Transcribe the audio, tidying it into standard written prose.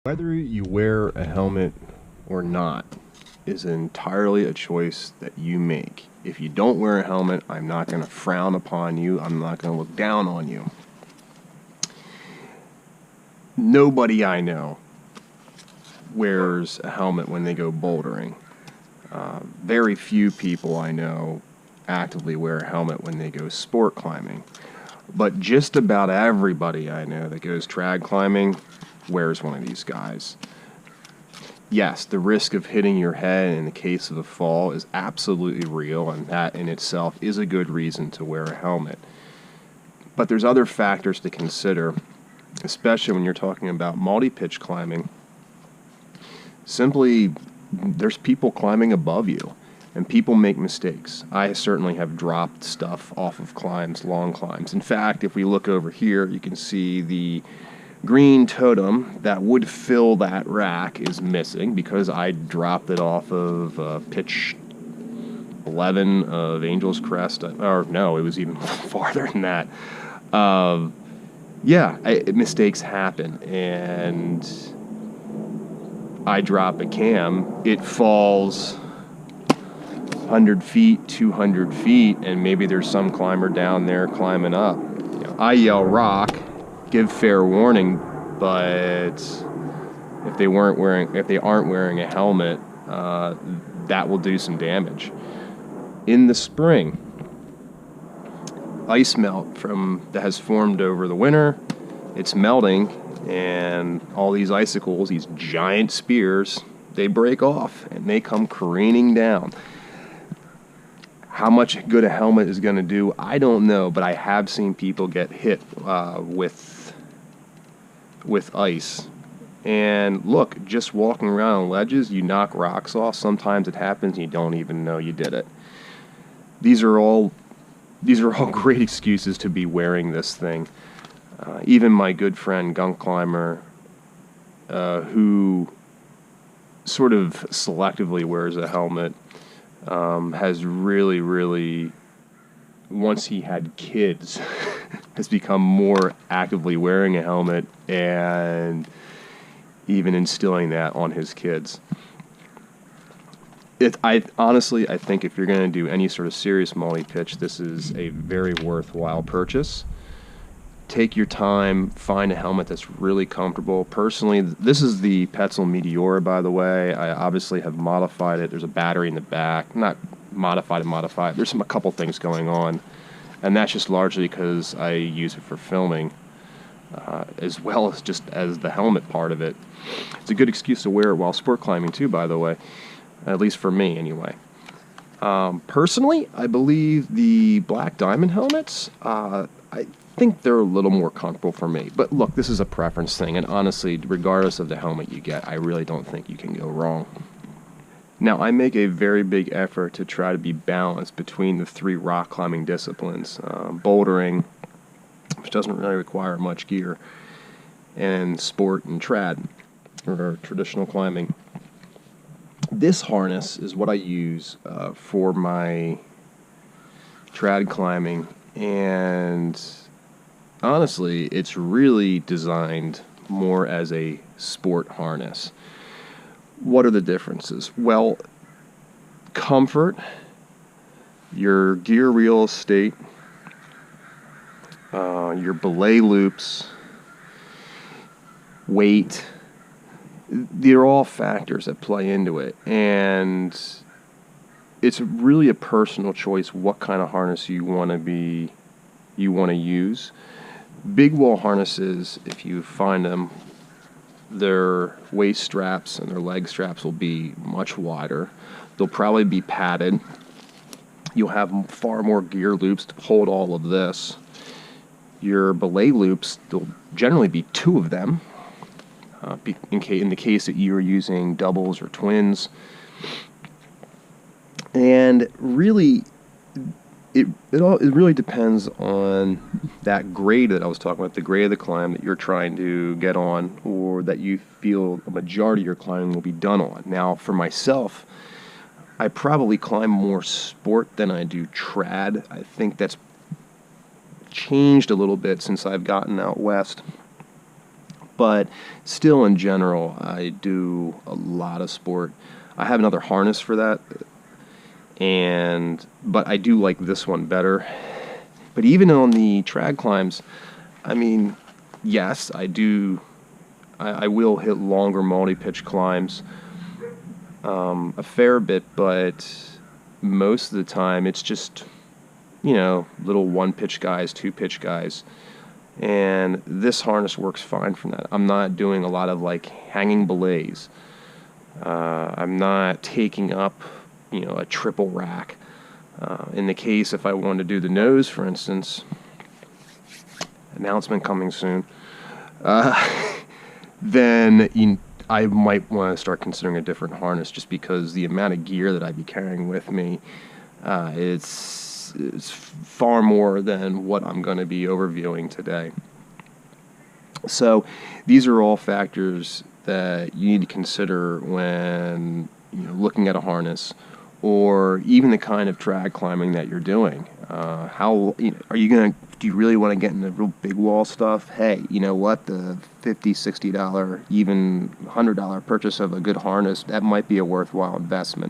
Whether you wear a helmet or not is entirely a choice that you make. If you don't wear a helmet, I'm not going to frown upon you. I'm not going to look down on you. Nobody I know wears a helmet when they go bouldering. Very few people I know actively wear a helmet when they go sport climbing. But just about everybody I know that goes trad climbing wears one of these guys. Yes, the risk of hitting your head in the case of a fall is absolutely real, and that in itself is a good reason to wear a helmet. But there's other factors to consider, especially when you're talking about multi-pitch climbing. Simply, there's people climbing above you, and people make mistakes. I certainly have dropped stuff off of climbs, long climbs. In fact, if we look over here, you can see the green totem that would fill that rack is missing because I dropped it off of pitch 11 of Angel's Crest. Or no, it was even farther than that. Mistakes happen, and I drop a cam, it falls 100 feet, 200 feet, and maybe there's some climber down there climbing up. I yell rock, give fair warning, but if they aren't wearing a helmet, that will do some damage. In the spring, ice melt that has formed over the winter, it's melting, and all these icicles, these giant spears, they break off and they come careening down. How much good a helmet is going to do, I don't know, but I have seen people get hit with ice. And look, just walking around on ledges, you knock rocks off. Sometimes it happens and you don't even know you did it. These are all great excuses to be wearing this thing. Even my good friend Gunk Climber, who sort of selectively wears a helmet, has really, once he had kids, has become more actively wearing a helmet and even instilling that on his kids. I think if you're going to do any sort of serious multi-pitch, this is a very worthwhile purchase. Take your time, find a helmet that's really comfortable. Personally, this is the Petzl Meteora, by the way. I obviously have modified it. There's a battery in the back. Not modified. There's a couple things going on, and that's just largely because I use it for filming, as well as just as the helmet part of it. It's a good excuse to wear it while sport climbing too, by the way, at least for me anyway. Personally, I believe the Black Diamond helmets, I think they're a little more comfortable for me. But look, this is a preference thing, and honestly, regardless of the helmet you get, I really don't think you can go wrong. Now, I make a very big effort to try to be balanced between the three rock climbing disciplines. Bouldering, which doesn't really require much gear, and sport and trad, or traditional climbing. This harness is what I use for my trad climbing, and honestly, it's really designed more as a sport harness. What are the differences? Well, comfort, your gear real estate, your belay loops, weight, they're all factors that play into it, and it's really a personal choice what kind of harness you want to use. Big wall harnesses, if you find them, their waist straps and their leg straps will be much wider. They'll probably be padded. You'll have far more gear loops to hold all of this. Your belay loops, there'll generally be two of them, in the case that you're using doubles or twins. And really, it really depends on that grade that I was talking about, the grade of the climb that you're trying to get on, or that you feel a majority of your climbing will be done on. Now, for myself, I probably climb more sport than I do trad. I think that's changed a little bit since I've gotten out west. But still, in general, I do a lot of sport. I have another harness for that, but I do like this one better. But even on the trad climbs, I mean, yes, I do. I will hit longer multi-pitch climbs a fair bit, but most of the time it's just, little one-pitch guys, two-pitch guys. And this harness works fine from that. I'm not doing a lot of like hanging belays. I'm not taking up, a triple rack. In the case if I wanted to do the nose, for instance, announcement coming soon, then I might want to start considering a different harness, just because the amount of gear that I'd be carrying with me, it's far more than what I'm going to be overviewing today. So these are all factors that you need to consider when looking at a harness, or even the kind of trad climbing that you're doing. How are you gonna? Do you really want to get into real big wall stuff? Hey, you know what? The $50, $60, even $100 purchase of a good harness, that might be a worthwhile investment.